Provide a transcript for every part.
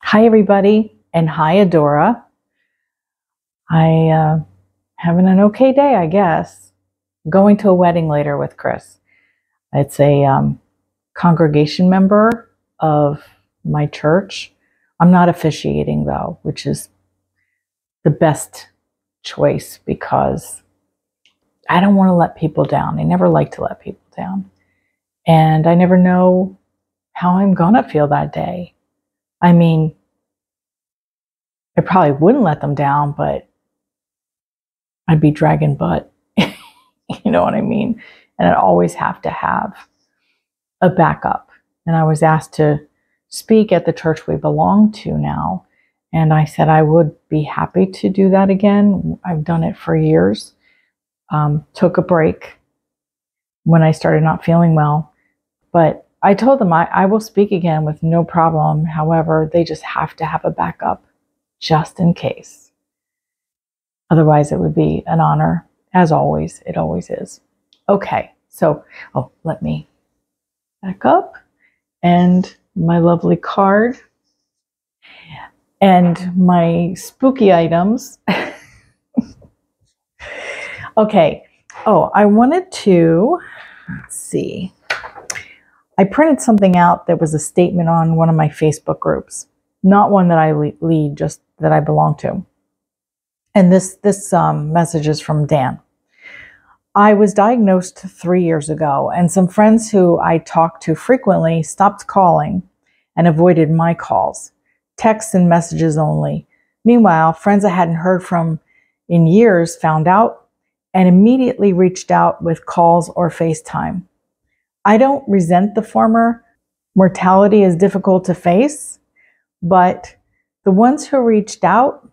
Hi, everybody, and hi, Adora. Having an okay day, I guess. Going to a wedding later with Chris. It's a congregation member of my church. I'm not officiating, though, which is the best choice because I don't want to let people down. I never like to let people down. And I never know how I'm going to feel that day. I mean, I probably wouldn't let them down, but I'd be dragging butt. You know what I mean? And I'd always have to have a backup. And I was asked to speak at the church we belong to now. And I said I would be happy to do that again. I've done it for years. Took a break when I started not feeling well. But I told them I will speak again with no problem. However, they just have to have a backup just in case. Otherwise, it would be an honor. As always, it always is. Okay, so, let me back up. And my lovely card. And my spooky items. Okay. I wanted to, let's see. I printed something out that was a statement on one of my Facebook groups. Not one that I lead, just that I belong to. And this message is from Dan. I was diagnosed 3 years ago, and some friends who I talked to frequently stopped calling and avoided my calls. Texts and messages only. Meanwhile, friends I hadn't heard from in years found out and immediately reached out with calls or FaceTime. I don't resent the former. Mortality is difficult to face, but the ones who reached out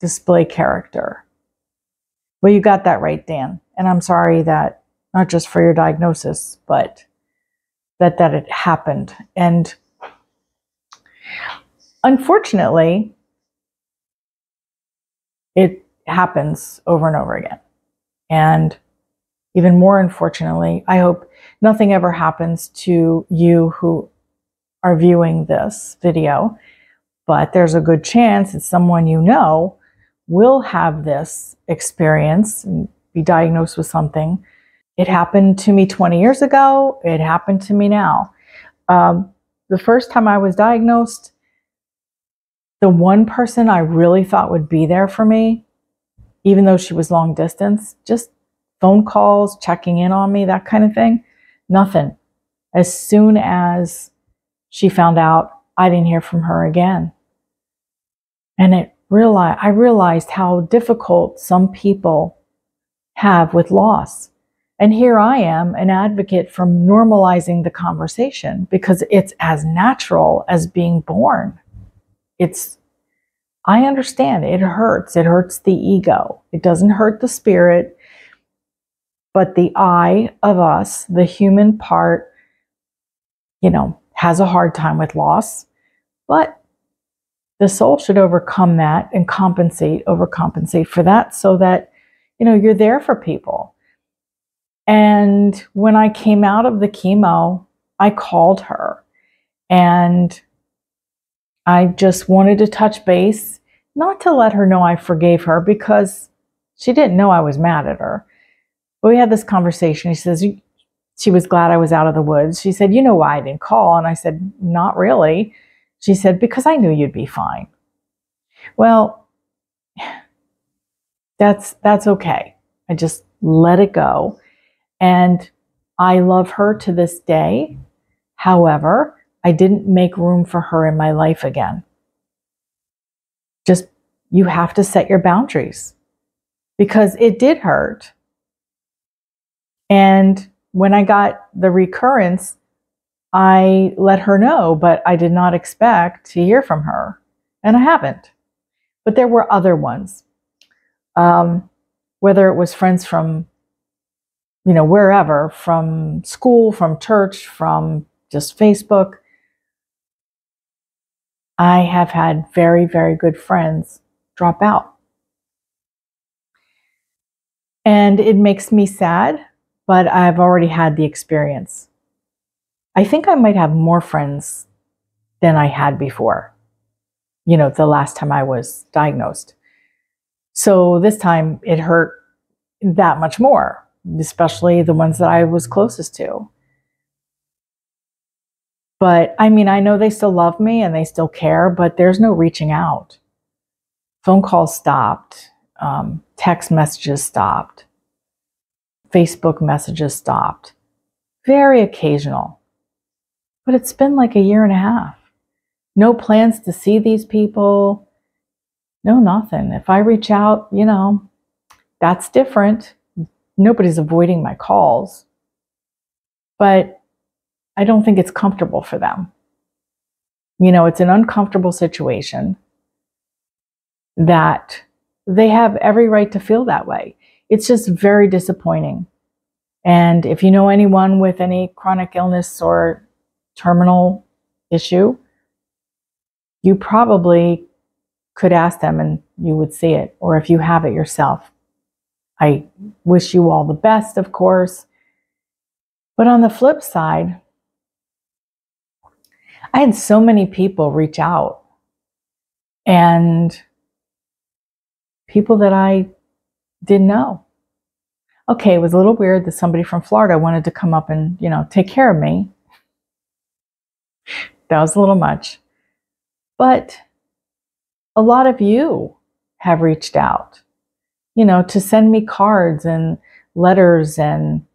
display character. Well, you got that right, Dan. And I'm sorry that, not just for your diagnosis, but that it happened. And unfortunately, it happens over and over again. And even more unfortunately, I hope nothing ever happens to you who are viewing this video, but there's a good chance that someone you know will have this experience and be diagnosed with something. It happened to me 20 years ago. It happened to me now. The first time I was diagnosed, the one person I really thought would be there for me, even though she was long distance, just phone calls, checking in on me, that kind of thing, nothing. As soon as she found out, I didn't hear from her again. And I realized how difficult some people have with loss. And here I am, an advocate for normalizing the conversation because it's as natural as being born. I understand it hurts. It hurts the ego. It doesn't hurt the spirit, but the I of us, the human part, has a hard time with loss, but the soul should overcome that and overcompensate for that so that, you're there for people. And when I came out of the chemo, I called her and I just wanted to touch base, not to let her know I forgave her because she didn't know I was mad at her. But we had this conversation. She says she was glad I was out of the woods. She said, "You know why I didn't call?" And I said, "Not really." She said, "Because I knew you'd be fine." Well, that's okay. I just let it go. And I love her to this day. However, I didn't make room for her in my life again. Just, you have to set your boundaries because it did hurt. And when I got the recurrence, I let her know, but I did not expect to hear from her. And I haven't. But there were other ones. Whether it was friends from, wherever, from school, from church, from just Facebook. I have had very, very good friends drop out. And it makes me sad, but I've already had the experience. I think I might have more friends than I had before. the last time I was diagnosed. So this time it hurt that much more, especially the ones that I was closest to. But I mean, I know they still love me and they still care, but there's no reaching out. Phone calls stopped. Text messages stopped. Facebook messages stopped. Very occasional. But it's been like a year and a half. No plans to see these people. No, nothing. If I reach out, that's different. Nobody's avoiding my calls. But I don't think it's comfortable for them. It's an uncomfortable situation that they have every right to feel that way. It's just very disappointing. And if you know anyone with any chronic illness or terminal issue, you probably could ask them and you would see it, or if you have it yourself. I wish you all the best, of course. But on the flip side, I had so many people reach out, and people that I didn't know. Okay, it was a little weird that somebody from Florida wanted to come up and, take care of me. That was a little much. But a lot of you have reached out, to send me cards and letters and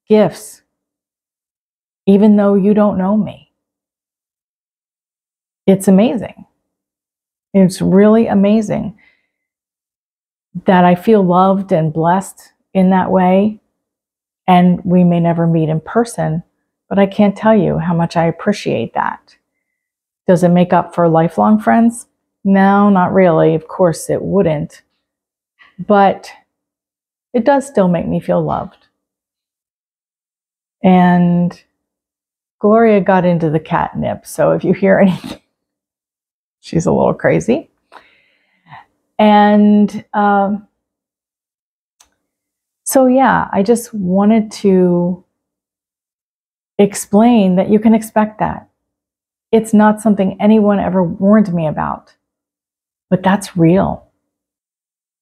gifts, even though you don't know me. It's amazing. It's really amazing that I feel loved and blessed in that way. And we may never meet in person, but I can't tell you how much I appreciate that. Does it make up for lifelong friends? No, not really. Of course it wouldn't. But it does still make me feel loved. And Gloria got into the catnip. So if you hear anything, she's a little crazy. And so yeah, I just wanted to explain that you can expect that. It's not something anyone ever warned me about, but that's real.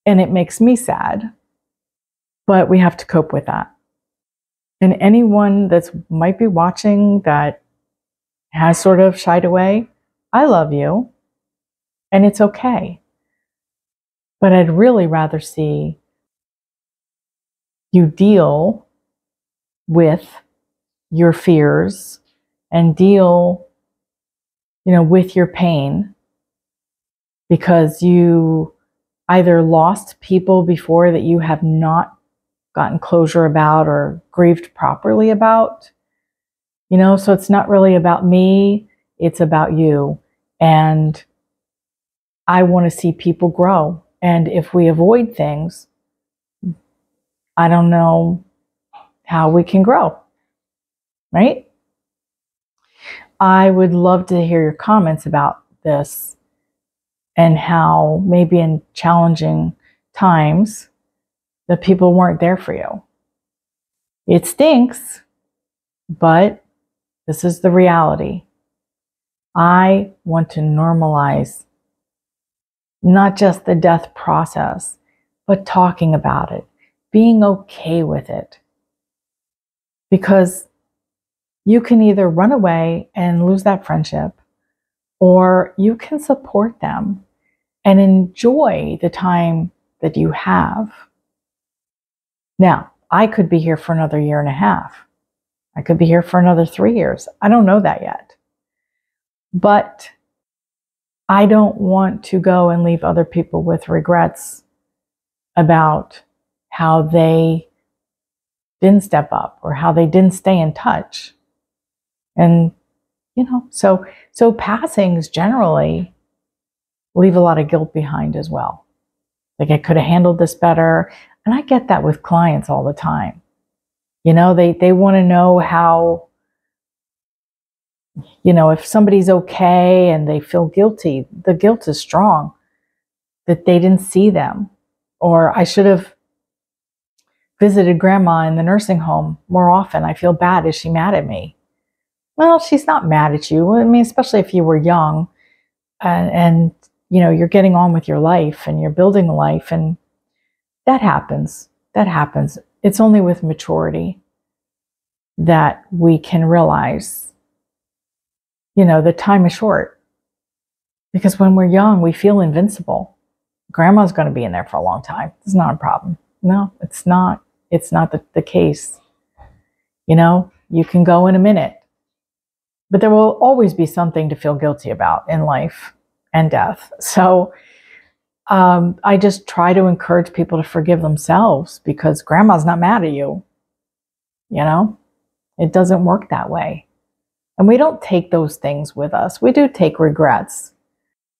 And it makes me sad, but we have to cope with that. And anyone that might be watching that has sort of shied away, I love you, and it's okay. But I'd really rather see you deal with your fears and deal, with your pain, because you either lost people before that you have not gotten closure about or grieved properly about, so it's not really about me, it's about you. And I want to see people grow. And if we avoid things, I don't know how we can grow, right? I would love to hear your comments about this and how maybe in challenging times the people weren't there for you. It stinks, but this is the reality. I want to normalize not just the death process, but talking about it, being okay with it. Because you can either run away and lose that friendship, or you can support them and enjoy the time that you have. Now, I could be here for another year and a half. I could be here for another 3 years. I don't know that yet. But I don't want to go and leave other people with regrets about how they didn't step up or how they didn't stay in touch. And, so passings generally leave a lot of guilt behind as well. Like, I could have handled this better. And I get that with clients all the time. They want to know how, if somebody's okay and they feel guilty, the guilt is strong that they didn't see them. Or I should have visited grandma in the nursing home more often. I feel bad. Is she mad at me? Well, she's not mad at you. I mean, especially if you were young and you're getting on with your life and you're building a life, and that happens. That happens. It's only with maturity that we can realize, the time is short. Because when we're young, we feel invincible. Grandma's going to be in there for a long time. It's not a problem. No, it's not. It's not the case. You can go in a minute. But there will always be something to feel guilty about in life and death. So I just try to encourage people to forgive themselves, because grandma's not mad at you. It doesn't work that way. And we don't take those things with us. We do take regrets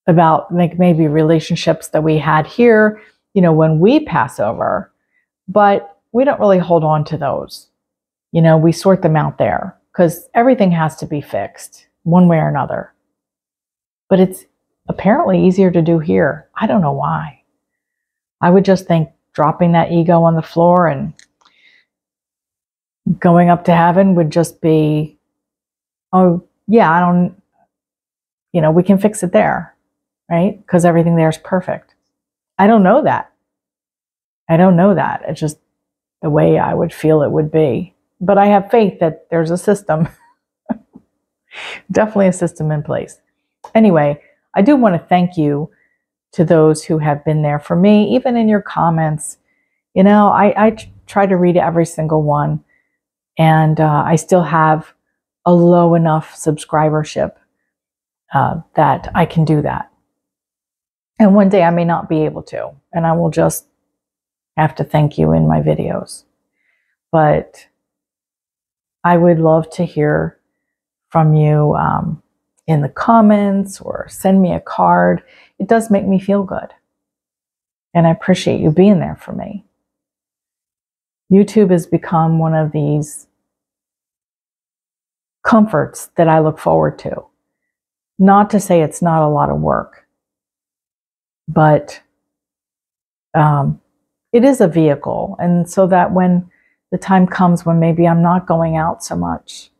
about maybe relationships that we had here, when we pass over, but we don't really hold on to those. We sort them out there, because everything has to be fixed one way or another. But it's apparently easier to do here. I don't know why. I would just think dropping that ego on the floor and going up to heaven would just be, oh yeah, we can fix it there, right? Because everything there is perfect. I don't know that. It's just the way I would feel it would be. But I have faith that there's a system. Definitely a system in place. Anyway, I do want to thank you to those who have been there for me, even in your comments. I try to read every single one, and I still have a low enough subscribership that I can do that. And one day I may not be able to, and I will just have to thank you in my videos. But I would love to hear from you in the comments, or send me a card. It does make me feel good. And I appreciate you being there for me. YouTube has become one of these comforts that I look forward to. Not to say it's not a lot of work, but it is a vehicle. And so that when the time comes when maybe I'm not going out so much,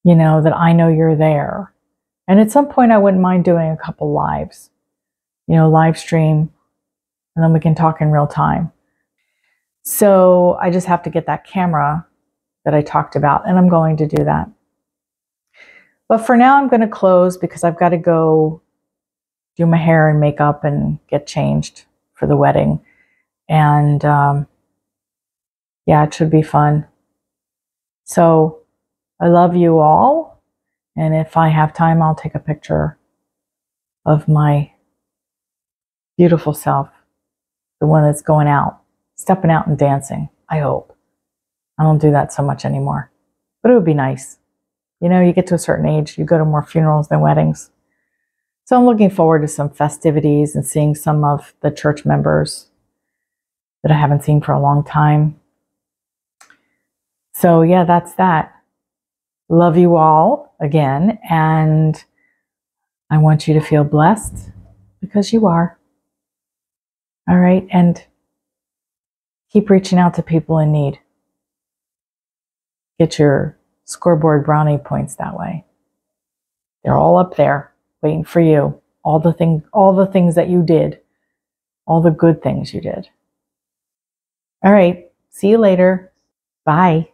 that I know you're there. And at some point I wouldn't mind doing a couple lives, live stream, and then we can talk in real time. So I just have to get that camera that I talked about, and I'm going to do that. But for now, I'm going to close, because I've got to go do my hair and makeup and get changed for the wedding. And yeah, it should be fun. So I love you all. And if I have time, I'll take a picture of my beautiful self, the one that's going out, stepping out and dancing, I hope. I don't do that so much anymore, but it would be nice. You get to a certain age, you go to more funerals than weddings. So I'm looking forward to some festivities and seeing some of the church members that I haven't seen for a long time. So yeah, that's that. Love you all again, and I want you to feel blessed, because you are. All right, and keep reaching out to people in need. Get your scoreboard brownie points that way. They're all up there waiting for you. All the things that you did, all the good things you did. All right, see you later. Bye.